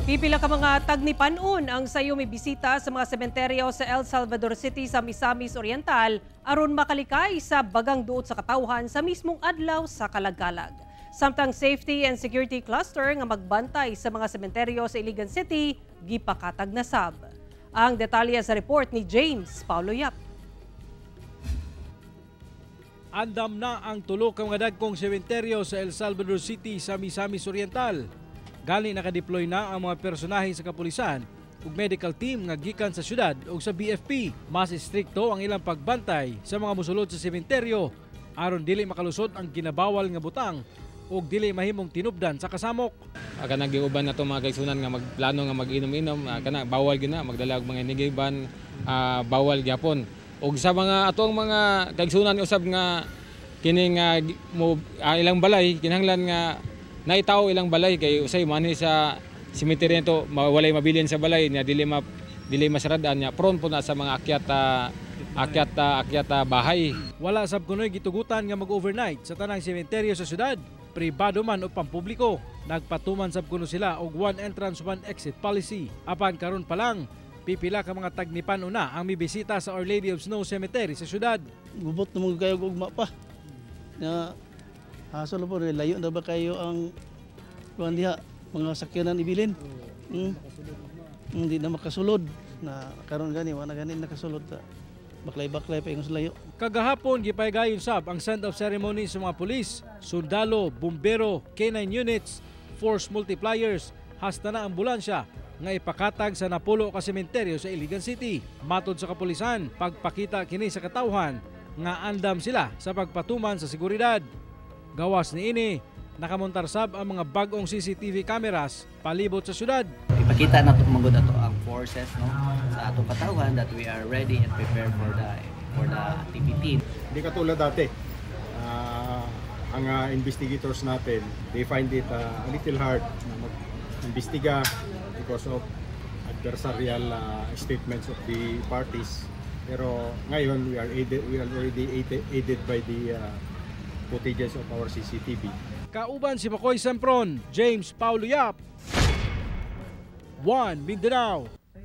Pipila ka mga tagnipanon ang sayo may bisita sa mga sementeryo sa El Salvador City sa Misamis Oriental aron makalikay sa bagang duot sa katawhan sa mismong adlaw sa Kalagalag. Samtang Safety and Security Cluster nga magbantay sa mga sementeryo sa Iligan City, gipakatag na sab. Ang detalye sa report ni James Paulo Yap. Andam na ang tulo ka mga dagkong sementeryo sa El Salvador City sa Misamis Oriental. Gani nakadeploy na ang mga personahe sa kapulisan ug medical team nga gikan sa syudad o sa BFP. Mas istrikto ang ilang pagbantay sa mga musulod sa sementeryo aron dili makalusot ang ginabawal nga butang ug dili mahimong tinubdan sa kasamok. Kana giuban na to mga kaigsunan nga magplano nga mag-inom-inom, kana bawal gina magdala og mga inigiban, bawal gyapon. Ug sa mga atong mga kaigsunan usab nga kini nga ilang balay kinahanglan nga naitaw ilang balay kay usay mani sa cemetery nito walay mabilin sa balay nya dili masaradan nya prone po na sa mga akyat bahay. Wala sab kunoy gitugutan nga mag-overnight sa tanang sementeryo sa syudad, pribado man o pampubliko. Nagpatuman sab kuno sila og one entrance one exit policy. Apan karon pa lang pipila ka mga tagnipan una ang mibisita sa Our Lady of Snow Cemetery sa syudad. Gubot na mga kayo ugma pa. Na hasol po layo na ba kayo ang diha mga sakyanan ibilin. Hindi na makasulod na karon gani wala gani nakasulod ta. Baklay-baklay pa yung layo. Kagahapon gipaygayon sab ang send off ceremony sa mga pulis, sundalo, bumbero, K9 units, force multipliers, hasta na ambulansya nga ipakatag sa napulo ka sementeryo sa Iligan City. Matod sa kapulisan, pagpakita kini sa katawhan nga andam sila sa pagpatuman sa seguridad. Gawas ni ini, nakamontar sab ang mga bagong CCTV cameras palibot sa syudad. Ipakita na ito na ang forces no, sa atong katawhan that we are ready and prepared for the activity. Hindi katulad dati. Ang investigators natin, they find it a little hard na mag-imbestiga because of adversarial statements of the parties. Pero ngayon we are already aided by the footages of our CCTV. Kauban si Makoy Sempron, James Paulo Yap, One Mindanao.